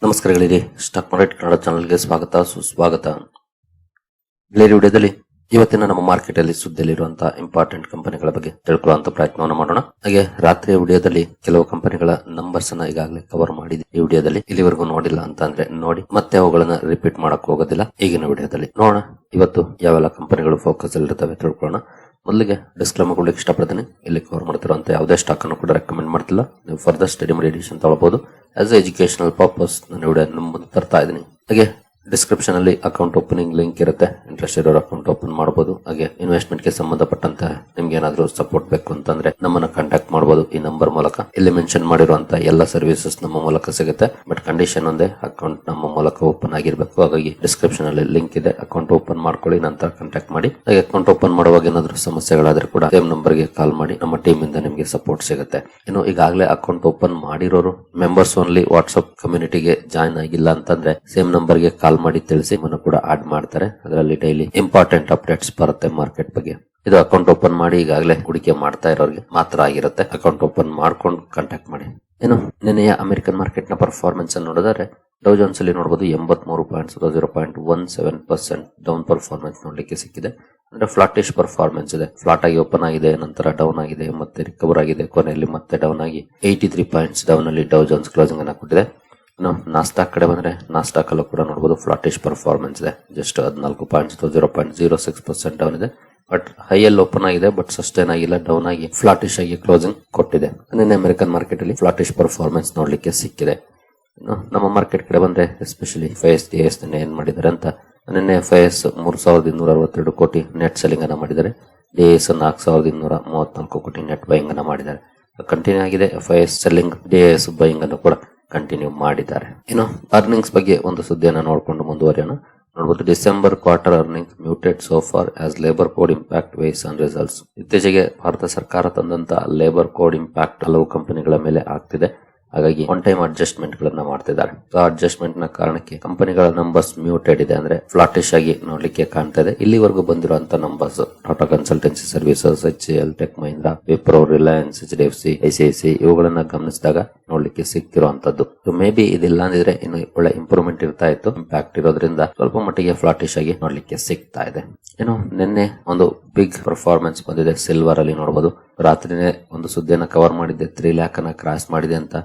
ನಮಸ್ಕಾರಗಳಿರಿ. Stock market Kannada ಚಾನಲ್ಗೆ ಸ್ವಾಗತ ಸುಸ್ವಾಗತ. ಬೇರೆ ವಿಡಿಯೋದಲ್ಲಿ ಇವತ್ತಿನ ನಮ್ಮ ಮಾರ್ಕೆಟ್ ಅಲ್ಲಿ ಸುದ್ದಿಯಲ್ಲಿರುವಂತಹ ಇಂಪಾರ್ಟೆಂಟ್ ಕಂಪನಿಗಳ ಬಗ್ಗೆ ತಿಳ್ಕೊಳ್ಳುವಂತ ಪ್ರಯತ್ನವನ್ನು ಮಾಡೋಣ. ಹಾಗೆ ರಾತ್ರಿಯ ವಿಡಿಯೋದಲ್ಲಿ ಕೆಲವು ಕಂಪನಿಗಳ ನಂಬರ್ಸ್ ಅನ್ನ ಈಗಾಗಲೇ ಕವರ್ ಮಾಡಿದೆ. ಈ ವಿಡಿಯೋದಲ್ಲಿ ಇಲ್ಲಿವರೆಗೂ ನೋಡಿಲ್ಲ ಅಂತ ಅಂದ್ರೆ ನೋಡಿ, ಮತ್ತೆ ಅವುಗಳನ್ನ ರಿಪೀಟ್ ಮಾಡಕ್ ಹೋಗೋದಿಲ್ಲ. ಈಗಿನ ವಿಡಿಯೋದಲ್ಲಿ ನೋಡೋಣ ಇವತ್ತು ಯಾವೆಲ್ಲ ಕಂಪನಿಗಳು ಫೋಕಸ್ ಅಲ್ಲಿರ್ತವೆ ತಿಳ್ಕೊಳ್ಳೋಣ. ಮೊದಲಿಗೆ ಡಿಸ್ಕ್ಲೇಮರ್ ಕೊಡ್ಲಿಕ್ಕೆ ಇಷ್ಟಪಡ್ತೀನಿ. ಇಲ್ಲಿ ಕವರ್ ಮಾಡ್ತಿರುವಂತ ಯಾವುದೇ ಸ್ಟಾಕ್ ಅನ್ನು ಕೂಡ ರೆಕಮೆಂಡ್ ಮಾಡ್ತಿಲ್ಲ. ನೀವು ಫರ್ದರ್ ಸ್ಟಡಿ ಮಾಡಿ ಎಡಿಷನ್ ತಗೊಳ್ಬಹುದು. ಆಸ್ ಎಜುಕೇಶನಲ್ ಪರ್ಪಸ್ ನಾನು ವಿಡಿಯೋ ನಿಮ್ಮ ಮುಂದೆ ತರ್ತಾ ಇದ್ದೀನಿ. ಹಾಗೆ ಡಿಸ್ಕ್ರಿಪ್ಷನ್ ಅಲ್ಲಿ ಅಕೌಂಟ್ ಓಪನಿಂಗ್ ಲಿಂಕ್ ಇರುತ್ತೆ. ಇಂಟ್ರೆಸ್ಟ್ ಇರೋರು ಅಕೌಂಟ್ ಓಪನ್ ಮಾಡಬಹುದು. ಹಾಗೆ ಇನ್ವೆಸ್ಟ್ಮೆಂಟ್ ಗೆ ಸಂಬಂಧಪಟ್ಟಂತ ನಿಮ್ಗೆ ಏನಾದ್ರೂ ಸಪೋರ್ಟ್ ಬೇಕು ಅಂತಂದ್ರೆ ನಮ್ಮನ್ನ ಕಾಂಟ್ಯಾಕ್ಟ್ ಮಾಡಬಹುದು ಈ ನಂಬರ್ ಮೂಲಕ. ಇಲ್ಲಿ ಮೆನ್ಷನ್ ಮಾಡಿರುವಂತ ಎಲ್ಲ ಸರ್ವಿಸಸ್ ನಮ್ಮ ಮೂಲಕ ಸಿಗುತ್ತೆ. ಬಟ್ ಕಂಡೀಷನ್ ಒಂದೇ, ಅಕೌಂಟ್ ನಮ್ಮ ಮೂಲಕ ಓಪನ್ ಆಗಿರ್ಬೇಕು. ಹಾಗಾಗಿ ಡಿಸ್ಕ್ರಿಪ್ಷನ್ ಅಲ್ಲಿ ಲಿಂಕ್ ಇದೆ, ಅಕೌಂಟ್ ಓಪನ್ ಮಾಡ್ಕೊಳ್ಳಿ, ನಂತರ ಕಾಂಟ್ಯಾಕ್ಟ್ ಮಾಡಿ. ಹಾಗೆ ಅಕೌಂಟ್ ಓಪನ್ ಮಾಡುವಾಗ ಏನಾದ್ರೂ ಸಮಸ್ಯೆಗಳಾದ್ರೆ ಕೂಡ ಸೇಮ್ ನಂಬರ್ ಗೆ ಕಾಲ್ ಮಾಡಿ, ನಮ್ಮ ಟೀಮ್ ಇಂದ ನಿಮಗೆ ಸಪೋರ್ಟ್ ಸಿಗುತ್ತೆ. ಇನ್ನು ಈಗಾಗಲೇ ಅಕೌಂಟ್ ಓಪನ್ ಮಾಡಿರೋರು ಮೆಂಬರ್ಸ್ ಓನ್ಲಿ ವಾಟ್ಸ್ಆಪ್ ಕಮ್ಯುನಿಟಿಗೆ ಜಾಯ್ನ್ ಆಗಿಲ್ಲ ಅಂತಂದ್ರೆ ಸೇಮ್ ನಂಬರ್ ಗೆ ಕಾಲ್ ಮಾಡಿ ತಿಳಿಸಿ ಮನ ಕೂಡ ಆಡ್ ಮಾಡ್ತಾರೆ. ಅದರಲ್ಲಿ ಡೈಲಿ ಇಂಪಾರ್ಟೆಂಟ್ ಅಪ್ಡೇಟ್ಸ್ ಬರುತ್ತೆ ಮಾರ್ಕೆಟ್ ಬಗ್ಗೆ. ಇದು ಅಕೌಂಟ್ ಓಪನ್ ಮಾಡಿ ಈಗಾಗಲೇ ಹೂಡಿಕೆ ಮಾಡ್ತಾ ಇರೋರಿಗೆ ಮಾತ್ರ ಆಗಿರುತ್ತೆ. ಅಕೌಂಟ್ ಓಪನ್ ಮಾಡ್ಕೊಂಡು ಕಾಂಟ್ಯಾಕ್ಟ್ ಮಾಡಿ. ಏನು ನಿನ್ನೆಯ ಅಮೆರಿಕನ್ ಮಾರ್ಕೆಟ್ ನ ಪರ್ಫಾರ್ಮೆನ್ಸ್ ಅನ್ನು ನೋಡಿದ್ರೆ ಡೌ ಜೋನ್ಸ್ ಅಲ್ಲಿ ನೋಡಬಹುದು 83 ಪಾಯಿಂಟ್ಸ್ 0.17% ಡೌನ್ ಪರ್ಫಾರ್ಮೆನ್ಸ್ ನೋಡ್ಲಿಕ್ಕೆ ಸಿಕ್ಕಿದೆ. ಅಂದ್ರೆ ಫ್ಲಾಟಿಶ್ ಪರ್ಫಾರ್ಮೆನ್ಸ್ ಇದೆ. ಫ್ಲಾಟ್ ಆಗಿ ಓಪನ್ ಆಗಿದೆ, ನಂತರ ಡೌನ್ ಆಗಿದೆ, ಮತ್ತೆ ರಿಕವರ್ ಆಗಿದೆ, ಕೊನೆಯಲ್ಲಿ ಮತ್ತೆ ಡೌನ್ ಆಗಿ 83 ಪಾಯಿಂಟ್ಸ್ ಡೌನ್ ಅಲ್ಲಿ ಡೌ ಜೋನ್ಸ್ ಕ್ಲೋಸಿಂಗ್ ಅನ್ನ ಕೊಟ್ಟಿದೆ. ನಾಸ್ಟಾಕ್ ಕಡೆ ಬಂದ್ರೆ ನಾಸ್ಟಾಕ್ ಅಲ್ಲೂ ಕೂಡ ನೋಡಬಹುದು ಫ್ಲಾಟಿಶ್ ಪರ್ಫಾರ್ಮೆನ್ಸ್ ಇದೆ. ಜಸ್ಟ್ 14 ಪಾಯಿಂಟ್ಸ್ 0.06% ಡೌನ್ ಇದೆ. ಬಟ್ ಹೈಯಲ್ಲಿ ಓಪನ್ ಆಗಿದೆ, ಬಟ್ ಸಸ್ಟೈನ್ ಆಗಿಲ್ಲ, ಡೌನ್ ಆಗಿ ಫ್ಲಾಟಿಶ್ ಆಗಿ ಕ್ಲೋಸಿಂಗ್ ಕೊಟ್ಟಿದೆ. ನಿನ್ನೆ ಅಮೆರಿಕನ್ ಮಾರ್ಕೆಟ್ ಅಲ್ಲಿ ಫ್ಲಾಟಿಶ್ ಪರ್ಫಾರ್ಮೆನ್ಸ್ ನೋಡ್ಲಿಕ್ಕೆ ಸಿಕ್ಕಿದೆ. ನಮ್ಮ ಮಾರ್ಕೆಟ್ ಕಡೆ ಬಂದ್ರೆ ಎಸ್ಪೆಷಲಿ FIS ನಿನ್ನೆ ಏನ್ ಮಾಡಿದ್ದಾರೆ ಅಂತ, ನಿನ್ನೆ FIS 3262 ಕೋಟಿ ನೆಟ್ ಸೆಲ್ಲಿಂಗ್ ಅನ್ನ ಮಾಡಿದ್ದಾರೆ. DIS 4234 ಕೋಟಿ ನೆಟ್ ಬೈಯಿಂಗ್ ಅನ್ನ ಮಾಡಿದ್ದಾರೆ. ಕಂಟಿನ್ಯೂ ಆಗಿದೆ FIS ಸೆಲ್ಲಿಂಗ್, DIS ಬೈಯಿಂಗ್ ಅನ್ನು ಕೂಡ ಕಂಟಿನ್ಯೂ ಮಾಡಿದ್ದಾರೆ. ಇನ್ನು ಅರ್ನಿಂಗ್ಸ್ ಬಗ್ಗೆ ಒಂದು ಸುದ್ದಿಯನ್ನು ನೋಡಿಕೊಂಡು ಮುಂದುವರಿಯೋಣ. ನೋಡಬಹುದು December quarter earning muted so far as labour code impact weighs on results. ಇತ್ತೀಚೆಗೆ ಭಾರತ ಸರ್ಕಾರ ತಂದಂತ ಲೇಬರ್ ಕೋಡ್ ಇಂಪ್ಯಾಕ್ಟ್ ಹಲವು ಕಂಪನಿಗಳ ಮೇಲೆ ಆಗ್ತಿದೆ. ಹಾಗಾಗಿ ಒನ್ ಟೈಮ್ ಅಡ್ಜಸ್ಟ್ಮೆಂಟ್ ಗಳನ್ನ ಮಾಡ್ತಿದ್ದಾರೆ. ಅಡ್ಜಸ್ಟ್ಮೆಂಟ್ ನ ಕಾರಣಕ್ಕೆ ಕಂಪನಿಗಳ ನಂಬರ್ಸ್ ಮ್ಯೂಟೆಡ್ ಇದೆ, ಅಂದ್ರೆ ಫ್ಲಾಟಿಶ್ ಆಗಿ ನೋಡ್ಲಿಕ್ಕೆ ಕಾಣ್ತಾ ಇದೆ. ಇಲ್ಲಿವರೆಗೂ ಬಂದಿರುವಂತ numbers Tata Consultancy Services, HCL, Tech Mahindra, Wipro, Reliance, HDFC, ICICI ಇವುಗಳನ್ನ ಗಮನಿಸಿದಾಗ ನೋಡ್ಲಿಕ್ಕೆ ಸಿಕ್ಕಿರುವಂತದ್ದು. ಮೇ ಬಿ ಇದಿಲ್ಲ ಅಂದಿದ್ರೆ ಇನ್ನು ಒಳ್ಳೆ ಇಂಪ್ರೂವ್ಮೆಂಟ್ ಇರ್ತಾ ಇತ್ತು. ಇಂಪ್ಯಾಕ್ಟ್ ಇರೋದ್ರಿಂದ ಸ್ವಲ್ಪ ಮಟ್ಟಿಗೆ ಫ್ಲಾಟಿಶ್ ಆಗಿ ನೋಡ್ಲಿಕ್ಕೆ ಸಿಗ್ತಾ ಇದೆ. ಏನು ನಿನ್ನೆ ಒಂದು ಬಿಗ್ ಪರ್ಫಾರ್ಮೆನ್ಸ್ ಬಂದಿದೆ ಸಿಲ್ವರ್ ಅಲ್ಲಿ. ನೋಡಬಹುದು ರಾತ್ರಿನೇ ಒಂದು ಸುದ್ದಿಯನ್ನ ಕವರ್ ಮಾಡಿದ್ದೆ, 3 lakh ಅನ್ನ ಕ್ರಾಸ್ ಮಾಡಿದೆ ಅಂತ.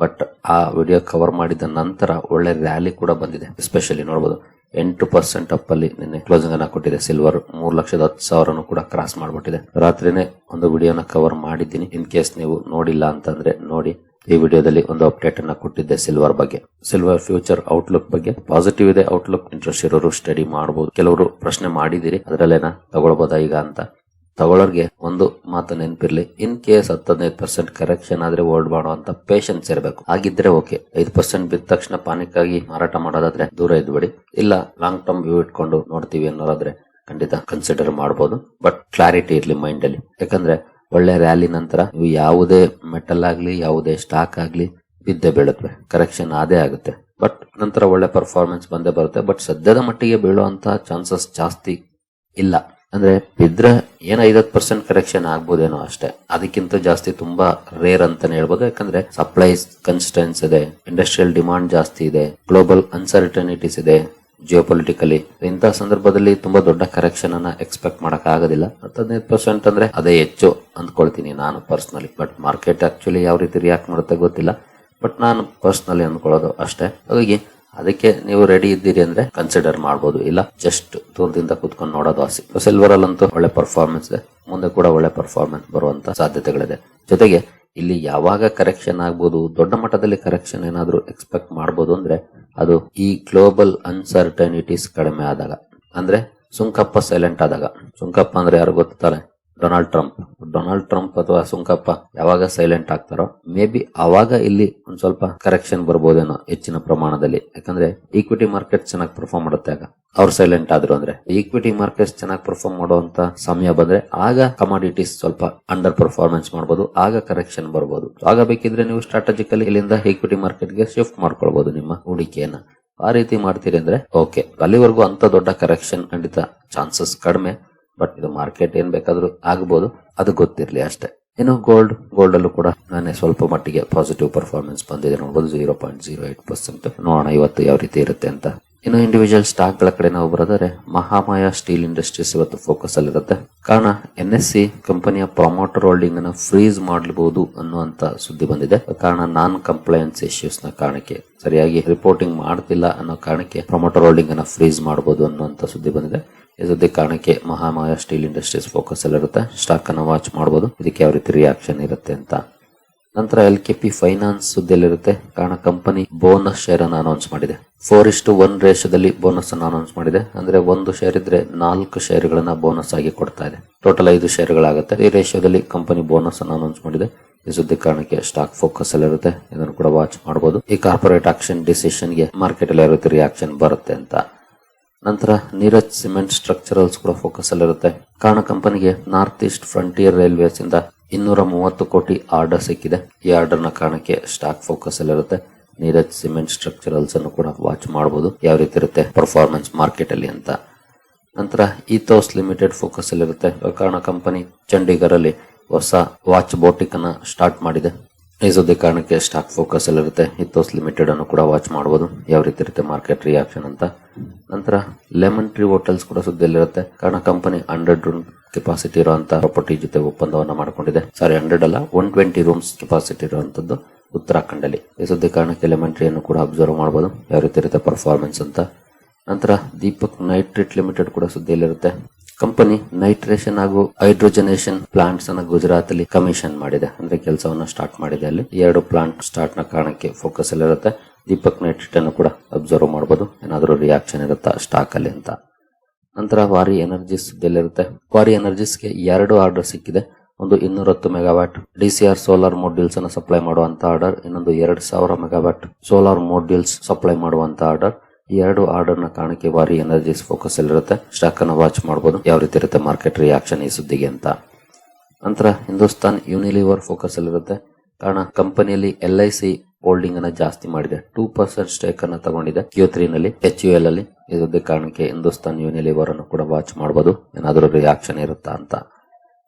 ಬಟ್ ಆ ವಿಡಿಯೋ ಕವರ್ ಮಾಡಿದ ನಂತರ ಒಳ್ಳೆ ರ್ಯಾಲಿ ಕೂಡ ಬಂದಿದೆ. ಎಸ್ಪೆಷಲಿ ನೋಡಬಹುದು 8% ಅಪ್ ಅಲ್ಲಿ ನಿನ್ನೆ ಕ್ಲೋಸಿಂಗ್ ಅನ್ನ ಕೊಟ್ಟಿದೆ. ಸಿಲ್ವರ್ 3,10,000 ಕೂಡ ಕ್ರಾಸ್ ಮಾಡ್ಬಿಟ್ಟಿದೆ. ರಾತ್ರಿನೇ ಒಂದು ವಿಡಿಯೋನ ಕವರ್ ಮಾಡಿದ್ದೀನಿ. ಇನ್ ಕೇಸ್ ನೀವು ನೋಡಿಲ್ಲ ಅಂತಂದ್ರೆ ನೋಡಿ. ಈ ವಿಡಿಯೋದಲ್ಲಿ ಒಂದು ಅಪ್ಡೇಟ್ ಅನ್ನ ಕೊಟ್ಟಿದ್ದೆ ಸಿಲ್ವರ್ ಬಗ್ಗೆ. ಸಿಲ್ವರ್ ಫ್ಯೂಚರ್ ಔಟ್ಲುಕ್ ಬಗ್ಗೆ ಪಾಸಿಟಿವ್ ಇದೆ ಔಟ್ಲುಕ್. ಇಂಟ್ರೆಸ್ಟ್ ಇರೋರು ಸ್ಟಡಿ ಮಾಡಬಹುದು. ಕೆಲವರು ಪ್ರಶ್ನೆ ಮಾಡಿದಿರಿ ಅದರಲ್ಲೇನ ತಗೊಳ್ಬೋದಾ ಈಗ ಅಂತ. ತಗೊಳ್ಳೋರ್ಗೆ ಒಂದು ಮಾತು ನೆನಪಿರ್ಲಿ, ಇನ್ ಕೇಸ್ 15% ಕರೆಕ್ಷನ್ ಆದ್ರೆ ಹೋಲ್ಡ್ ಮಾಡುವಂತ ಪೇಷನ್ಸ್ ಇರಬೇಕು. ಆಗಿದ್ರೆ ಓಕೆ. 5% ಬಿದ್ದ ತಕ್ಷಣ ಪಾನಿಕ್ ಆಗಿ ಮಾರಾಟ ಮಾಡೋದಾದ್ರೆ ದೂರ ಇದ್ಬಿಡಿ. ಇಲ್ಲ ಲಾಂಗ್ ಟರ್ಮ್ ವ್ಯೂ ಇಟ್ಕೊಂಡು ನೋಡ್ತೀವಿ ಅನ್ನೋದಾದ್ರೆ ಖಂಡಿತ ಕನ್ಸಿಡರ್ ಮಾಡಬಹುದು. ಬಟ್ ಕ್ಲಾರಿಟಿ ಇರ್ಲಿ ಮೈಂಡ್ ಅಲ್ಲಿ. ಯಾಕಂದ್ರೆ ಒಳ್ಳೆ ರ್ಯಾಲಿ ನಂತರ ನೀವು ಯಾವುದೇ ಮೆಟಲ್ ಆಗ್ಲಿ ಯಾವುದೇ ಸ್ಟಾಕ್ ಆಗ್ಲಿ ಬಿದ್ದೆ ಬೀಳುತ್ತವೆ, ಕರೆಕ್ಷನ್ ಆದೇ ಆಗುತ್ತೆ. ಬಟ್ ನಂತರ ಒಳ್ಳೆ ಪರ್ಫಾರ್ಮೆನ್ಸ್ ಬಂದೇ ಬರುತ್ತೆ. ಬಟ್ ಸದ್ಯದ ಮಟ್ಟಿಗೆ ಬೀಳುವಂತಹ ಚಾನ್ಸಸ್ ಜಾಸ್ತಿ ಇಲ್ಲ. ಅಂದ್ರೆ ಬಿದ್ರೆ ಏನ 50% ಕರೆಕ್ಷನ್ ಆಗ್ಬೋದೇನೋ ಅಷ್ಟೇ. ಅದಕ್ಕಿಂತ ಜಾಸ್ತಿ ತುಂಬಾ ರೇರ್ ಅಂತಾನೆ ಹೇಳ್ಬೋದು. ಯಾಕಂದ್ರೆ ಸಪ್ಲೈ ಕನ್ಸ್ಟೆನ್ಸ್ ಇದೆ, ಇಂಡಸ್ಟ್ರಿಯಲ್ ಡಿಮಾಂಡ್ ಜಾಸ್ತಿ ಇದೆ, ಗ್ಲೋಬಲ್ ಅನ್ಸರ್ಟನಿಟೀಸ್ ಇದೆ, ಜಿಯೋಪೊಲಿಟಿಕಲಿ. ಇಂತಹ ಸಂದರ್ಭದಲ್ಲಿ ತುಂಬಾ ದೊಡ್ಡ ಕರೆಕ್ಷನ್ ಅನ್ನ ಎಕ್ಸ್ಪೆಕ್ಟ್ ಮಾಡಕ್ ಆಗೋದಿಲ್ಲ. 15% ಅಂದ್ರೆ ಅದೇ ಹೆಚ್ಚು ಅಂದ್ಕೊಳ್ತೀನಿ ನಾನು ಪರ್ಸನಲಿ. ಬಟ್ ಮಾರ್ಕೆಟ್ ಆಕ್ಚುಲಿ ಯಾವ ರೀತಿ ರಿಯಾಕ್ಟ್ ಮಾಡುತ್ತೆ ಗೊತ್ತಿಲ್ಲ. ಬಟ್ ನಾನು ಪರ್ಸನಲಿ ಅಂದ್ಕೊಳ್ಳೋದು ಅಷ್ಟೇ. ಹಾಗಾಗಿ ಅದಕ್ಕೆ ನೀವು ರೆಡಿ ಇದ್ದೀರಿ ಅಂದ್ರೆ ಕನ್ಸಿಡರ್ ಮಾಡಬಹುದು. ಇಲ್ಲ ಜಸ್ಟ್ ದೂರದಿಂದ ಕುತ್ಕೊಂಡು ನೋಡೋದು ಆಸೆ. ಸಿಲ್ವರ್ ಅಲ್ಲಂತೂ ಒಳ್ಳೆ ಪರ್ಫಾರ್ಮೆನ್ಸ್ ಇದೆ. ಮುಂದೆ ಕೂಡ ಒಳ್ಳೆ ಪರ್ಫಾರ್ಮೆನ್ಸ್ ಬರುವಂತ ಸಾಧ್ಯತೆಗಳಿದೆ. ಜೊತೆಗೆ ಇಲ್ಲಿ ಯಾವಾಗ ಕರೆಕ್ಷನ್ ಆಗ್ಬೋದು, ದೊಡ್ಡ ಮಟ್ಟದಲ್ಲಿ ಕರೆಕ್ಷನ್ ಏನಾದ್ರೂ ಎಕ್ಸ್ಪೆಕ್ಟ್ ಮಾಡಬಹುದು ಅಂದ್ರೆ ಅದು ಈ ಗ್ಲೋಬಲ್ ಅನ್ಸರ್ಟನಿಟೀಸ್ ಕಡಿಮೆ ಆದಾಗ, ಅಂದ್ರೆ ಸುಂಕಪ್ಪ ಸೈಲೆಂಟ್ ಆದಾಗ. ಸುಂಕಪ್ಪ ಅಂದ್ರೆ ಯಾರು ಗೊತ್ತಾನೆ? ಡೊನಾಲ್ಡ್ ಟ್ರಂಪ್ ಅಥವಾ ಸುಂಕಪ್ಪ ಯಾವಾಗ ಸೈಲೆಂಟ್ ಆಗ್ತಾರೋ ಮೇ ಬಿ ಅವಾಗ ಇಲ್ಲಿ ಒಂದ್ ಸ್ವಲ್ಪ ಕರೆಕ್ಷನ್ ಬರ್ಬೋದೇನೋ ಹೆಚ್ಚಿನ ಪ್ರಮಾಣದಲ್ಲಿ. ಯಾಕಂದ್ರೆ ಈಕ್ವಿಟಿ ಮಾರ್ಕೆಟ್ ಚೆನ್ನಾಗಿ ಪರ್ಫಾರ್ಮ್ ಮಾಡುತ್ತೆ ಆಗ ಅವ್ರು ಸೈಲೆಂಟ್ ಆದ್ರು ಅಂದ್ರೆ. ಈಕ್ವಿಟಿ ಮಾರ್ಕೆಟ್ಸ್ ಚೆನ್ನಾಗಿ ಪರ್ಫಾರ್ಮ್ ಮಾಡುವಂತ ಸಮಯ ಬಂದ್ರೆ ಆಗ ಕಮಾಡಿಟೀಸ್ ಸ್ವಲ್ಪ ಅಂಡರ್ ಪರ್ಫಾರ್ಮೆನ್ಸ್ ಮಾಡಬಹುದು, ಆಗ ಕರೆಕ್ಷನ್ ಬರ್ಬೋದು. ಆಗ ಬೇಕಿದ್ರೆ ನೀವು ಸ್ಟ್ರಾಟಜಿಕಲಿ ಇಲ್ಲಿಂದ ಈಕ್ವಿಟಿ ಮಾರ್ಕೆಟ್ಗೆ ಶಿಫ್ಟ್ ಮಾಡ್ಕೊಳ್ಬಹುದು ನಿಮ್ಮ ಹೂಡಿಕೆಯನ್ನ. ಆ ರೀತಿ ಮಾಡ್ತೀರಿ ಅಂದ್ರೆ ಓಕೆ. ಅಲ್ಲಿವರೆಗೂ ಅಂತ ದೊಡ್ಡ ಕರೆಕ್ಷನ್ ಖಂಡಿತ ಚಾನ್ಸಸ್ ಕಡಿಮೆ. ಬಟ್ ಇದು ಮಾರ್ಕೆಟ್ ಏನ್ ಬೇಕಾದ್ರೂ ಆಗ್ಬೋದು, ಅದು ಗೊತ್ತಿರ್ಲಿ ಅಷ್ಟೇ. ಇನ್ನು ಗೋಲ್ಡ್ ಅಲ್ಲೂ ಕೂಡ ನಾನೇ ಸ್ವಲ್ಪ ಮಟ್ಟಿಗೆ ಪಾಸಿಟಿವ್ ಪರ್ಫಾರ್ಮೆನ್ಸ್ ಬಂದಿದೆ ನೋಡಬಹುದು 0.08%. ನೋಡೋಣ ಇವತ್ತು ಯಾವ ರೀತಿ ಇರುತ್ತೆ ಅಂತ. ಇನ್ನು ಇಂಡಿವಿಜುವಲ್ ಸ್ಟಾಕ್ ಗಳ ಕಡೆ ನಾವು ಬರೋದಾದ್ರೆ ಮಹಾಮಾಯ ಸ್ಟೀಲ್ ಇಂಡಸ್ಟ್ರೀಸ್ ಇವತ್ತು ಫೋಕಸ್ ಅಲ್ಲಿರುತ್ತೆ. ಕಾರಣ NSE ಕಂಪನಿಯ ಪ್ರಮೋಟರ್ ಹೋಲ್ಡಿಂಗ್ ಅನ್ನು ಫ್ರೀಸ್ ಮಾಡಬಹುದು ಅನ್ನುವಂತ ಸುದ್ದಿ ಬಂದಿದೆ. ಕಾರಣ ನಾನ್ ಕಂಪ್ಲೈನ್ಸ್ ಇಶ್ಯೂಸ್ ನ ಕಾರಣಕ್ಕೆ ಸರಿಯಾಗಿ ರಿಪೋರ್ಟಿಂಗ್ ಮಾಡ್ತಿಲ್ಲ ಅನ್ನೋ ಕಾರಣಕ್ಕೆ ಪ್ರಮೋಟರ್ ಹೋಲ್ಡಿಂಗ್ ಅನ್ನು ಫ್ರೀಸ್ ಮಾಡಬಹುದು ಅನ್ನುವಂತ ಸುದ್ದಿ ಬಂದಿದೆ. ಈ ಸುದ್ದಿ ಕಾರಣಕ್ಕೆ ಮಹಾಮಾಯ ಸ್ಟೀಲ್ ಇಂಡಸ್ಟ್ರೀಸ್ ಫೋಕಸ್ ಅಲ್ಲಿರುತ್ತೆ. ಸ್ಟಾಕ್ ಅನ್ನು ವಾಚ್ ಮಾಡಬಹುದು, ಇದಕ್ಕೆ ಯಾವ ರೀತಿ ರಿಯಾಕ್ಷನ್ ಇರುತ್ತೆ ಅಂತ. ನಂತರ LKP ಫೈನಾನ್ಸ್ ಸುದ್ದಿಯಲ್ಲಿರುತ್ತೆ. ಕಾರಣ ಕಂಪನಿ ಬೋನಸ್ ಶೇರ್ ಅನ್ನು ಅನೌನ್ಸ್ ಮಾಡಿದೆ. 4:1 ರೇಷಿಯೋದಲ್ಲಿ ಬೋನಸ್ ಅನ್ನು ಅನೌನ್ಸ್ ಮಾಡಿದೆ. ಅಂದ್ರೆ 1 ಶೇರ್ ಇದ್ರೆ 4 ಶೇರ್ಗಳನ್ನ ಬೋನಸ್ ಆಗಿ ಕೊಡ್ತಾ ಇದೆ. ಟೋಟಲ್ 5 ಶೇರ್ಗಳಾಗುತ್ತೆ. ಈ ರೇಷಿಯೋದಲ್ಲಿ ಕಂಪನಿ ಬೋನಸ್ ಅನ್ನು ಅನೌನ್ಸ್ ಮಾಡಿದೆ. ಈ ಸುದ್ದಿ ಕಾರಣಕ್ಕೆ ಸ್ಟಾಕ್ ಫೋಕಸ್ ಅಲ್ಲಿರುತ್ತೆ. ಇದನ್ನು ಕೂಡ ವಾಚ್ ಮಾಡಬಹುದು. ಈ ಕಾರ್ಪೊರೇಟ್ ಆಕ್ಷನ್ ಡಿಸಿಷನ್ ಗೆ ಮಾರ್ಕೆಟ್ ಅಲ್ಲಿ ಯಾವ ರೀತಿ ರಿಯಾಕ್ಷನ್ ಬರುತ್ತೆ ಅಂತ. ನಂತರ ನೀರಜ್ ಸಿಮೆಂಟ್ ಸ್ಟ್ರಕ್ಚರಲ್ಸ್ ಕೂಡ ಫೋಕಸ್ ಅಲ್ಲಿರುತ್ತೆ. ಕಾರಣ ಕಂಪನಿಗೆ ನಾರ್ತ್ ಈಸ್ಟ್ ಫ್ರಂಟಿಯರ್ ರೈಲ್ವೇಸ್ ಇಂದ 230 ಕೋಟಿ ಆರ್ಡರ್ ಸಿಕ್ಕಿದೆ. ಈ ಆರ್ಡರ್ ನ ಕಾರಣಕ್ಕೆ ಸ್ಟಾಕ್ ಫೋಕಸ್ ಅಲ್ಲಿರುತ್ತೆ. ನೀರಜ್ ಸಿಮೆಂಟ್ ಸ್ಟ್ರಕ್ಚರಲ್ಸ್ ಅನ್ನು ಕೂಡ ವಾಚ್ ಮಾಡಬಹುದು, ಯಾವ ರೀತಿ ಇರುತ್ತೆ ಪರ್ಫಾರ್ಮೆನ್ಸ್ ಮಾರ್ಕೆಟ್ ಅಲ್ಲಿ ಅಂತ. ನಂತರ ಈಥೋಸ್ ಲಿಮಿಟೆಡ್ ಫೋಕಸ್ ಅಲ್ಲಿರುತ್ತೆ. ಕಾರಣ ಕಂಪನಿ ಚಂಡೀಗಢ ಅಲ್ಲಿ ಹೊಸ ವಾಚ್ ಬೋಟಿಕ್ ಅನ್ನ ಸ್ಟಾರ್ಟ್ ಮಾಡಿದೆ. ಈ ಸುದ್ದಿ ಕಾರಣಕ್ಕೆ ಸ್ಟಾಕ್ ಫೋಕಸ್ ಅಲ್ಲಿರುತ್ತೆ. ಈಥೋಸ್ ಲಿಮಿಟೆಡ್ ಅನ್ನು ಕೂಡ ವಾಚ್ ಮಾಡಬಹುದು, ಯಾವ ರೀತಿ ಇರುತ್ತೆ ಮಾರ್ಕೆಟ್ ರಿಯಾಕ್ಷನ್ ಅಂತ. ನಂತರ ಲೆಮನ್ ಟ್ರೀ ಹೋಟೆಲ್ಸ್ ಕೂಡ ಸುದ್ದಿಯಲ್ಲಿರುತ್ತೆ. ಕಾರಣ ಕಂಪನಿ 100 ರೂಮ್ ಕೆಪಾಸಿಟಿ ಇರುವಂತಹ ಪ್ರಾಪರ್ಟಿ ಜೊತೆ ಒಪ್ಪಂದವನ್ನ ಮಾಡಿಕೊಂಡಿದೆ. 100 ಅಲ್ಲ 120 ರೂಮ್ಸ್ ಕೆಪಾಸಿಟಿ ಇರುವಂತದ್ದು ಉತ್ತರಾಖಂಡ್ ಅಲ್ಲಿ. ಈ ಸುದ್ದಿ ಕಾರಣಕ್ಕೆ ಲೆಮನ್ ಟ್ರೀ ಅನ್ನು ಕೂಡ ಅಬ್ಸರ್ವ್ ಮಾಡಬಹುದು, ಯಾವ ರೀತಿ ಇರುತ್ತೆ ಪರ್ಫಾರ್ಮೆನ್ಸ್ ಅಂತ. ನಂತರ ದೀಪಕ್ ನೈಟ್ರೇಟ್ ಲಿಮಿಟೆಡ್ ಕೂಡ ಸುದ್ದಿಯಲ್ಲಿರುತ್ತೆ. ಕಂಪನಿ ನೈಟ್ರೇಷನ್ ಹಾಗೂ ಹೈಡ್ರೋಜನೇಷನ್ ಪ್ಲಾಂಟ್ಸ್ ಅನ್ನ ಗುಜರಾತ್ ಅಲ್ಲಿ ಕಮಿಷನ್ ಮಾಡಿದೆ, ಅಂದ್ರೆ ಕೆಲಸವನ್ನ ಸ್ಟಾರ್ಟ್ ಮಾಡಿದೆ. ಅಲ್ಲಿ 2 ಪ್ಲಾಂಟ್ ಸ್ಟಾರ್ಟ್ ನ ಕಾರಣಕ್ಕೆ ಫೋಕಸ್ ಅಲ್ಲಿರುತ್ತೆ. ದೀಪಕ್ ನೈಟ್ರೇಟ್ ಅನ್ನು ಕೂಡ ಅಬ್ಸರ್ವ್ ಮಾಡಬಹುದು, ಏನಾದರೂ ರಿಯಾಕ್ಷನ್ ಇರುತ್ತಾ ಸ್ಟಾಕ್ ಅಲ್ಲಿ ಅಂತ. ನಂತರ ವಾರಿ ಎನರ್ಜಿಸ್ ಸುದ್ದಿಯಲ್ಲಿರುತ್ತೆ. ವಾರಿ ಎನರ್ಜಿಸ್ಗೆ 2 ಆರ್ಡರ್ ಸಿಕ್ಕಿದೆ. ಒಂದು 210 ಮೆಗಾವ್ಯಾಟ್ DCR ಸೋಲಾರ್ ಮಾಡ್ಯೂಲ್ಸ್ ಅನ್ನು ಸಪ್ಲೈ ಮಾಡುವಂತ ಆರ್ಡರ್, ಇನ್ನೊಂದು 2000 ಮೆಗಾವ್ಯಾಟ್ ಸೋಲಾರ್ ಮಾಡ್ಯೂಲ್ಸ್ ಸಪ್ಲೈ ಮಾಡುವಂತ ಆರ್ಡರ್. ಈ 2 ಆರ್ಡರ್ ನ ಕಾರಣಕ್ಕೆ ವಾರಿ ಎನರ್ಜಿಸ್ ಫೋಕಸ್ ಅಲ್ಲಿರುತ್ತೆ. ಸ್ಟಾಕ್ ಅನ್ನು ವಾಚ್ ಮಾಡಬಹುದು, ಯಾವ ರೀತಿ ಇರುತ್ತೆ ಮಾರ್ಕೆಟ್ ರಿಯಾಕ್ಷನ್ ಈ ಸುದ್ದಿಗೆ ಅಂತ. ನಂತರ ಹಿಂದೂಸ್ತಾನ್ ಯೂನಿಲಿವರ್ ಫೋಕಸ್ ಅಲ್ಲಿರುತ್ತೆ. ಕಾರಣ ಕಂಪನಿಯಲ್ಲಿ LIC ಹೋಲ್ಡಿಂಗ್ ಅನ್ನ ಜಾಸ್ತಿ ಮಾಡಿದೆ. 2% ಸ್ಟೇಕ್ ಅನ್ನ ತಗೊಂಡಿದೆ Q3 ನಲ್ಲಿ HUL ಅಲ್ಲಿ. ಇದೊಂದೇ ಕಾರಣಕ್ಕೆ ಹಿಂದೂಸ್ತಾನ್ ಯೂನಿಲಿವರ್ ಅನ್ನು ಕೂಡ ವಾಚ್ ಮಾಡಬಹುದು, ಏನಾದರೂ ರಿಯಾಕ್ಷನ್ ಇರುತ್ತಾ ಅಂತ.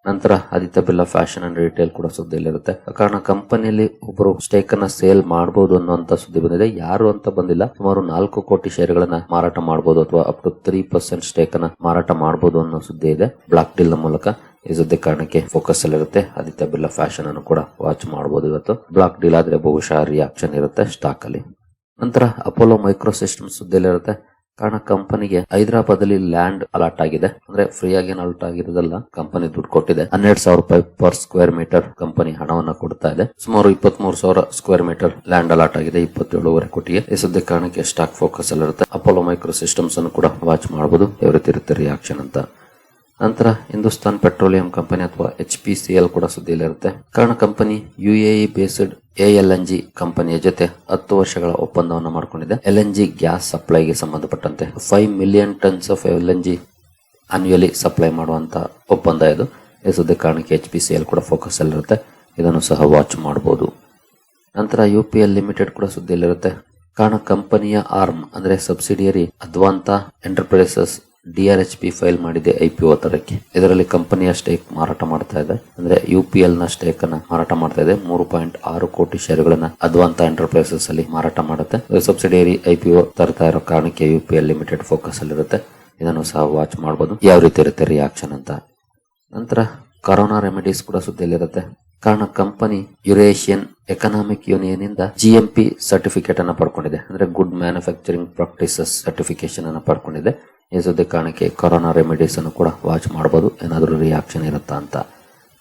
ನಂತರ Aditya Birla fashion and retail ಕೂಡ ಸುದ್ದಿಯಲ್ಲಿರುತ್ತೆ. ಕಾರಣ ಕಂಪನಿಯಲ್ಲಿ ಒಬ್ಬರು ಸ್ಟೇಕ್ ಅನ್ನ ಸೇಲ್ ಮಾಡಬಹುದು ಅನ್ನುವಂತ ಸುದ್ದಿ ಬಂದಿದೆ. ಯಾರು ಅಂತ ಬಂದಿಲ್ಲ. ಸುಮಾರು 4 ಕೋಟಿ ಶೇರ್ಗಳನ್ನ ಮಾರಾಟ ಮಾಡಬಹುದು ಅಥವಾ ಅಪ್ ಟು 3% ಸ್ಟೇಕ್ ಅನ್ನ ಮಾರಾಟ ಮಾಡಬಹುದು ಅನ್ನೋ ಸುದ್ದಿ ಇದೆ ಬ್ಲಾಕ್ ಡೀಲ್ ನ ಮೂಲಕ. ಈ ಸುದ್ದಿ ಕಾರಣಕ್ಕೆ ಫೋಕಸ್ ಅಲ್ಲಿರುತ್ತೆ. ಆದಿತ್ಯ ಬಿರ್ಲಾ ಫ್ಯಾಷನ್ ಅನ್ನು ಕೂಡ ವಾಚ್ ಮಾಡಬಹುದು. ಇವತ್ತು ಬ್ಲಾಕ್ ಡೀಲ್ ಆದ್ರೆ ಬಹುಶಃ ರಿಯಾಕ್ಷನ್ ಇರುತ್ತೆ ಸ್ಟಾಕ್ ಅಲ್ಲಿ. ನಂತರ ಅಪೋಲೋ ಮೈಕ್ರೋ ಸಿಸ್ಟಮ್ಸ್ ಸುದ್ದಿಯಲ್ಲಿರುತ್ತೆ. ಕಾರಣ ಕಂಪನಿಗೆ ಹೈದರಾಬಾದ್ ಅಲ್ಲಿ ಲ್ಯಾಂಡ್ ಅಲಾಟ್ ಆಗಿದೆ. ಅಂದ್ರೆ ಫ್ರೀ ಆಗಿ ಅಲಾಟ್ ಆಗಿರೋದಲ್ಲ, ಕಂಪನಿ ದುಡ್ಡು ಕೊಟ್ಟಿದೆ. 12,000 ರೂಪಾಯಿ ಪರ್ ಸ್ಕ್ವೇರ್ ಮೀಟರ್ ಕಂಪನಿ ಹಣವನ್ನ ಕೊಡ್ತಾ ಇದೆ. ಸುಮಾರು 23,000 ಸ್ಕ್ವೇರ್ ಮೀಟರ್ ಲ್ಯಾಂಡ್ ಅಲಾಟ್ ಆಗಿದೆ 27.5 ಕೋಟಿಗೆ. ಈ ಸದ್ಯ ಕಾರಣಕ್ಕೆ ಸ್ಟಾಕ್ ಫೋಕಸ್ ಅಲ್ಲಿರುತ್ತೆ. ಅಪೋಲೋ ಮೈಕ್ರೋ ಸಿಸ್ಟಮ್ಸ್ ಅನ್ನು ಕೂಡ ವಾಚ್ ಮಾಡಬಹುದು, ಯಾವ ರೀತಿ ಇರುತ್ತೆ ರಿಯಾಕ್ಷನ್ ಅಂತ. ನಂತರ ಹಿಂದೂಸ್ತಾನ್ ಪೆಟ್ರೋಲಿಯಂ ಕಂಪನಿ ಅಥವಾ HPCL ಕೂಡ ಸುದ್ದಿಯಲ್ಲಿರುತ್ತೆ. ಕಾರಣ ಕಂಪನಿ UAE ಬೇಸ್ಡ್ ALNG ಕಂಪನಿಯ ಜೊತೆ 10 ವರ್ಷಗಳ ಒಪ್ಪಂದವನ್ನು ಮಾಡಿಕೊಂಡಿದೆ. LNG ಗ್ಯಾಸ್ ಸಪ್ಲೈಗೆ ಸಂಬಂಧಪಟ್ಟಂತೆ 5 million tons of LNG annually supply ಮಾಡುವಂತ ಒಪ್ಪಂದ ಇದು. ಈ ಸುದ್ದಿ ಕಾರಣಕ್ಕೆ HPCL ಕೂಡ ಫೋಕಸ್ ಅಲ್ಲಿರುತ್ತೆ. ಇದನ್ನು ಸಹ ವಾಚ್ ಮಾಡಬಹುದು. ನಂತರ UPL ಲಿಮಿಟೆಡ್ ಕೂಡ ಸುದ್ದಿಯಲ್ಲಿರುತ್ತೆ. ಕಾರಣ ಕಂಪನಿಯ ಆರ್ಮ್ ಅಂದ್ರೆ ಸಬ್ಸಿಡಿಯರಿ ಅದ್ವಾಂತ ಎಂಟರ್ಪ್ರೈಸಸ್ DRHP ಫೈಲ್ ಮಾಡಿದೆ IPO ತರಕ್ಕೆ. ಇದರಲ್ಲಿ ಕಂಪನಿಯ ಸ್ಟೇಕ್ ಮಾರಾಟ ಮಾಡ್ತಾ ಇದೆ. ಅಂದ್ರೆ UPL ನ ಸ್ಟೇಕ್ ಅನ್ನ ಮಾರಾಟ ಮಾಡ್ತಾ ಇದೆ. 3.6 ಕೋಟಿ ಶೇರುಗಳನ್ನ ಅದ್ವಾಂತ ಎಂಟರ್ಪ್ರೈಸಸ್ ಅಲ್ಲಿ ಮಾರಾಟ ಮಾಡುತ್ತೆ. ಸಬ್ಸಿಡಿಯರಿ IPO ತರ್ತಾ ಇರೋ ಕಾರಣಕ್ಕೆ UPL ಲಿಮಿಟೆಡ್ ಫೋಕಸ್ ಅಲ್ಲಿರುತ್ತೆ. ಇದನ್ನು ಸಹ ವಾಚ್ ಮಾಡಬಹುದು, ಯಾವ ರೀತಿ ಇರುತ್ತೆ ರಿಯಾಕ್ಷನ್ ಅಂತ. ನಂತರ ಕರೋನಾ ರೆಮಿಡೀಸ್ ಕೂಡ ಸುದ್ದಿಯಲ್ಲಿರುತ್ತೆ. ಕಾರಣ ಕಂಪನಿ ಯುರೇಷಿಯನ್ ಎಕನಾಮಿಕ್ ಯೂನಿಯನ್ ಇಂದ GMP ಸರ್ಟಿಫಿಕೇಟ್ ಅನ್ನ ಪಡ್ಕೊಂಡಿದೆ. ಅಂದ್ರೆ ಗುಡ್ ಮ್ಯಾನುಫ್ಯಾಕ್ಚರಿಂಗ್ ಪ್ರಾಕ್ಟೀಸಸ್ ಸರ್ಟಿಫಿಕೇಶನ್ ಅನ್ನ ಪಡ್ಕೊಂಡಿದೆ. ಈ ಸುದ್ದಿ ಕಾರಣಕ್ಕೆ ಕೊರೋನಾ ರೆಮಿಡೀಸ್ ಅನ್ನು ಕೂಡ ವಾಚ್ ಮಾಡಬಹುದು, ಏನಾದರೂ ರಿಯಾಕ್ಷನ್ ಇರುತ್ತಾ ಅಂತ.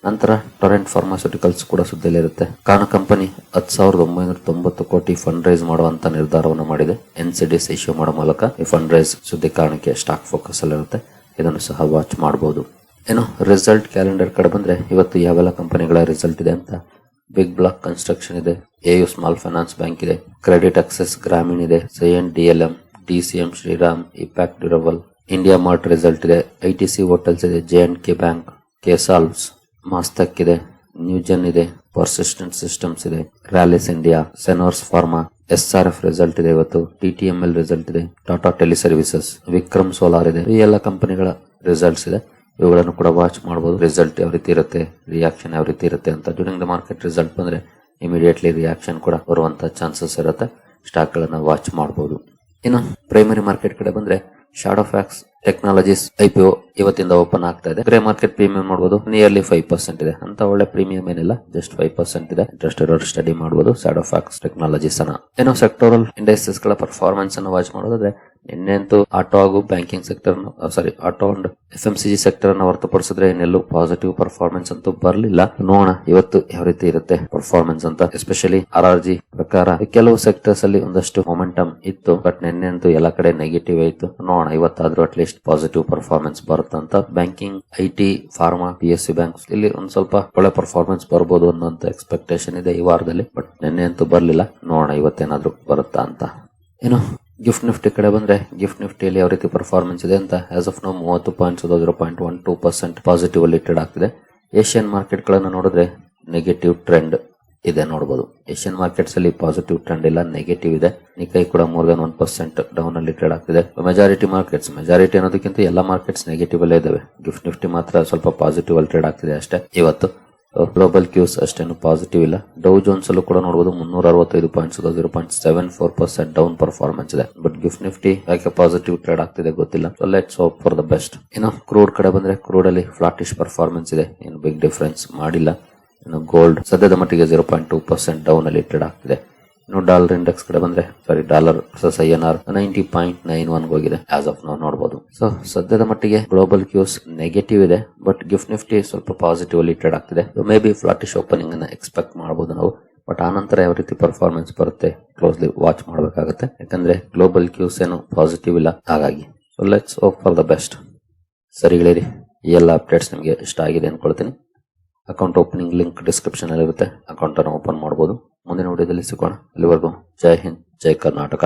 ನಂತರ ಟೊರೆಂಟ್ ಫಾರ್ಮಾಸ್ಯೂಟಿಕಲ್ಸ್ ಕೂಡ ಸುದ್ದಿಯಲ್ಲಿರುತ್ತೆ. ಕಾರಣ ಕಂಪನಿ 10,990 ಕೋಟಿ ಫಂಡ್ ರೈಸ್ ಮಾಡುವಂತ ನಿರ್ಧಾರವನ್ನು ಮಾಡಿದೆ. NCDs ಇಶ್ಯೂ ಮಾಡೋ ಮೂಲಕ ಈ ಫಂಡ್ ರೈಸ್ ಸುದ್ದಿ ಕಾರಣಕ್ಕೆ ಸ್ಟಾಕ್ ಫೋಕಸ್ ಅಲ್ಲಿರುತ್ತೆ. ಇದನ್ನು ಸಹ ವಾಚ್ ಮಾಡಬಹುದು. ಏನು ರಿಸಲ್ಟ್ ಕ್ಯಾಲೆಂಡರ್ ಕಡೆ ಬಂದ್ರೆ ಇವತ್ತು ಯಾವೆಲ್ಲ ಕಂಪನಿಗಳ ರಿಸಲ್ಟ್ ಇದೆ ಅಂತ. ಬಿಗ್ ಬ್ಲಾಕ್ ಕನ್ಸ್ಟ್ರಕ್ಷನ್ ಇದೆ, AU ಸ್ಮಾಲ್ ಫೈನಾನ್ಸ್ ಬ್ಯಾಂಕ್ ಇದೆ, ಕ್ರೆಡಿಟ್ ಆಕ್ಸೆಸ್ ಗ್ರಾಮೀಣ್ ಇದೆ, Cyient DLM, DCM ಶ್ರೀರಾಮ್, Epack Durable, India Mart result ಇದೆ, ITC ಹೋಟೆಲ್ಸ್ ಇದೆ, J&K ಬ್ಯಾಂಕ್, KSolves, ಮಾಸ್ತಕ್ ಇದೆ, ನ್ಯೂಜನ್ ಇದೆ, ಪರ್ಸಿಸ್ಟೆಂಟ್ ಸಿಸ್ಟಮ್ಸ್ ಇದೆ, Rallis India, Senores Pharma, SRF result ಇದೆ ಇವತ್ತು, TTML ರಿಸಲ್ಟ್ ಇದೆ, Tata Tele Services, Vikram Solar ಇದೆ. ಈ ಎಲ್ಲ ಕಂಪನಿಗಳ ರಿಸಲ್ಟ್ಸ್ ಇದೆ. ಇವುಗಳನ್ನು ಕೂಡ ವಾಚ್ ಮಾಡಬಹುದು. ರಿಸಲ್ಟ್ ಯಾವ ರೀತಿ ಇರುತ್ತೆ, ರಿಯಾಕ್ಷನ್ ಯಾವ ರೀತಿ ಇರುತ್ತೆ ಅಂತ. ಡ್ಯೂರಿಂಗ್ ದ ಮಾರ್ಕೆಟ್ ರಿಸಲ್ಟ್ ಬಂದ್ರೆ ಇಮಿಡಿಯೇಟ್ಲಿ ರಿಯಾಕ್ಷನ್ ಕೂಡ ಬರುವಂತ ಚಾನ್ಸಸ್ ಇರುತ್ತೆ. ಸ್ಟಾಕ್ ಗಳನ್ನ ವಾಚ್ ಮಾಡಬಹುದು. ಇನ್ನು ಪ್ರೈಮರಿ ಮಾರ್ಕೆಟ್ ಕಡೆ ಬಂದ್ರೆ ಶಾಡೋ ಫ್ಯಾಕ್ಸ್ ಟೆಕ್ನಾಲಜೀಸ್ IPO ಇವತ್ತಿಂದ ಓಪನ್ ಆಗ್ತಾ ಇದೆ. ಗ್ರೇ ಮಾರ್ಕೆಟ್ ಪ್ರೀಮಿಯಂ ಮಾಡಬಹುದು, ನಿಯರ್ಲಿ 5% ಇದೆ. ಅಂತ ಒಳ್ಳೆ ಪ್ರೀಮಿಯಂ ಏನಿಲ್ಲ, ಜಸ್ಟ್ 5% ಇದೆ. ಇಂಟ್ರೆಸ್ಟ್ ಇರೋರು ಸ್ಟಡಿ ಮಾಡಬಹುದು ಶಾಡೋ ಫ್ಯಾಕ್ಸ್ ಟೆಕ್ನಾಲಜೀಸ್ ಅನ್ನ. ಏನೋ ಸೆಕ್ಟೋರಲ್ ಇಂಡಸ್ಟ್ರೀಸ್ ಗಳ ಪರ್ಫಾರ್ಮೆನ್ಸ್ ಅನ್ನು ವಾಚ್ ಮಾಡೋದಾದ್ರೆ ನಿನ್ನೆ ಅಂತೂ ಆಟೋ ಹಾಗೂ banking sector auto and FMCG sector ಅನ್ನ ಹೊರತುಪಡಿಸಿದ್ರೆ ಇನ್ನೆಲ್ಲೂ ಪಾಸಿಟಿವ್ ಪರ್ಫಾರ್ಮೆನ್ಸ್ ಅಂತೂ ಬರಲಿಲ್ಲ. ನೋಡೋಣ ಇವತ್ತು ಯಾವ ರೀತಿ ಇರುತ್ತೆ ಪರ್ಫಾರ್ಮೆನ್ಸ್ ಅಂತ. ಎಸ್ಪೆಷಲಿ RRG ಪ್ರಕಾರ ಕೆಲವು ಸೆಕ್ಟರ್ಸ್ ಅಲ್ಲಿ ಒಂದಷ್ಟು ಮೊಮೆಂಟಮ್ ಇತ್ತು, ಬಟ್ ನಿನ್ನೆ ಅಂತೂ ಎಲ್ಲ ಕಡೆ ನೆಗೆಟಿವ್ ಆಯ್ತು. ನೋಡೋಣ ಇವತ್ತಾದ್ರೂ ಅಟ್ಲೀಸ್ಟ್ ಪಾಸಿಟಿವ್ ಪರ್ಫಾರ್ಮೆನ್ಸ್ ಬರುತ್ತಂತ. Banking, IT, pharma, PSU banks ಇಲ್ಲಿ ಒಂದ್ ಸ್ವಲ್ಪ ಒಳ್ಳೆ ಪರ್ಫಾರ್ಮೆನ್ಸ್ ಬರ್ಬೋದು ಅನ್ನೋಂತ ಎಕ್ಸ್ಪೆಕ್ಟೇಷನ್ ಇದೆ ಈ ವಾರದಲ್ಲಿ, ಬಟ್ ನಿನ್ನೆ ಅಂತೂ ಬರ್ಲಿಲ್ಲ. ನೋಡೋಣ ಇವತ್ತೇನಾದ್ರೂ ಬರುತ್ತಾ ಅಂತ. ಏನು ಗಿಫ್ಟ್ ನಿಫ್ಟಿ ಕಡೆ ಬಂದ್ರೆ ಗಿಫ್ಟ್ ನಿಫ್ಟಿಯಲ್ಲಿ ಯಾವ ರೀತಿ ಪರ್ಫಾರ್ಮೆನ್ಸ್ ಇದೆ ಅಂತ. As of now 30 points 0.12% positive ಅಲ್ಲಿ ಟ್ರೇಡ್ ಆಗ್ತಿದೆ. ಏಷ್ಯನ್ ಮಾರ್ಕೆಟ್ ಗಳನ್ನ ನೋಡಿದ್ರೆ ನೆಗೆಟಿವ್ ಟ್ರೆಂಡ್ ಇದೆ ನೋಡಬಹುದು. ಏಷ್ಯನ್ ಮಾರ್ಕೆಟ್ಸ್ ಅಲ್ಲಿ ಪಾಸಿಟಿವ್ ಟ್ರೆಂಡ್ ಇಲ್ಲ, ನೆಗೆಟಿವ್ ಇದೆ. ನಿಕೈ ಕೂಡ ಮೋರ್ ದನ್ 1% ಡೌನ್ ಅಲ್ಲಿ ಟ್ರೇಡ್ ಆಗ್ತಿದೆ. ಮೆಜಾರಿಟಿ ಅನ್ನೋದಕ್ಕಿಂತ ಎಲ್ಲ ಮಾರ್ಕೆಟ್ಸ್ ನೆಗೆಟಿವ್ ಅಲ್ಲೇ ಇದಾವೆ. ಗಿಫ್ಟ್ ನಿಫ್ಟಿ ಮಾತ್ರ ಸ್ವಲ್ಪ ಪಾಸಿಟಿವ್ ಅಲ್ಲಿ ಟ್ರೇಡ್ ಆಗ್ತಿದೆ ಅಷ್ಟೇ ಇವತ್ತು. ಗ್ಲೋಬಲ್ ಕ್ಯೂಸ್ ಅಷ್ಟೇನು ಪಾಸಿಟಿವ್ ಇಲ್ಲ. ಡೌ ಜೋನ್ಸ್ ಅಲ್ಲೂ ಕೂಡ ನೋಡಬಹುದು 365 ಪಾಯಿಂಟ್ಸ್ 0.74% ಡೌನ್ ಪರ್ಫಾರ್ಮೆನ್ಸ್ ಇದೆ. ಬಟ್ ಗಿಫ್ಟ್ ನಿಫ್ಟಿ ಯಾಕೆ ಪಾಸಿಟಿವ್ ಟ್ರೇಡ್ ಆಗ್ತಿದೆ ಗೊತ್ತಿಲ್ಲ. So let's hope for the best. ಇನ್ನು ಕ್ರೂಡ್ ಕಡೆ ಬಂದ್ರೆ ಕ್ರೂಡ್ ಅಲ್ಲಿ ಫ್ಲಾಟಿಶ್ ಪರ್ಫಾರ್ಮೆನ್ಸ್ ಇದೆ, ಏನು ಬಿಗ್ ಡಿಫರೆನ್ಸ್ ಮಾಡಿಲ್ಲ. ಇನ್ನು ಗೋಲ್ಡ್ ಸದ್ಯದ ಮಟ್ಟಿಗೆ 0.2% ಡೌನ್ ಅಲ್ಲಿ ಟ್ರೇಡ್ ಆಗ್ತಿದೆ. ಇನ್ನು ಡಾಲರ್ ಇಂಡೆಕ್ಸ್ ಕಡೆ ಬಂದ್ರೆ ಡಾಲರ್ ವರ್ಸಸ್ INR 90.91 ಹೋಗಿದೆ ಆಸ್ ಆಫ್ ನಾವು ನೋಡಬಹುದು. ಸೊ ಸದ್ಯದ ಮಟ್ಟಿಗೆ ಗ್ಲೋಬಲ್ ಕ್ಯೂಸ್ ನೆಗೆಟಿವ್ ಇದೆ, ಬಟ್ ಗಿಫ್ಟ್ ನಿಫ್ಟಿ ಸ್ವಲ್ಪ ಪಾಸಿಟಿವ್ ಅಲ್ಲಿ ಟ್ರೇಡ್ ಆಗ್ತಿದೆ. ಮೇ ಬಿ ಫ್ಲಾಟಿಶ್ ಓಪನಿಂಗ್ ಅನ್ನ ಎಕ್ಸ್ಪೆಕ್ಟ್ ಮಾಡಬಹುದು ನಾವು, ಬಟ್ ಆ ನಂತರ ಯಾವ ರೀತಿ ಪರ್ಫಾರ್ಮೆನ್ಸ್ ಬರುತ್ತೆ ಕ್ಲೋಸ್ಲಿ ವಾಚ್ ಮಾಡಬೇಕಾಗುತ್ತೆ. ಯಾಕಂದ್ರೆ ಗ್ಲೋಬಲ್ ಕ್ಯೂಸ್ ಏನು ಪಾಸಿಟಿವ್ ಇಲ್ಲ ಹಾಗಾಗಿ. So let's hope for the best. ಸರಿ ಗೆಳೆಯರಿ, ಈ ಎಲ್ಲ ಅಪ್ಡೇಟ್ಸ್ ನಿಮಗೆ ಇಷ್ಟ ಆಗಿದೆ ಅನ್ಕೊಳ್ತೀನಿ. ಅಕೌಂಟ್ ಓಪನಿಂಗ್ ಲಿಂಕ್ ಡಿಸ್ಕ್ರಿಪ್ಷನ್ ಅಲ್ಲಿ ಇರುತ್ತೆ, ಅಕೌಂಟ್ ಅನ್ನು ಓಪನ್ ಮಾಡಬಹುದು. ಮುಂದಿನ ವಿಡಿಯೋದಲ್ಲಿ ಸಿಗೋಣ. ಅಲ್ಲಿವರೆಗೂ ಜೈ ಹಿಂದ್, ಜೈ ಕರ್ನಾಟಕ.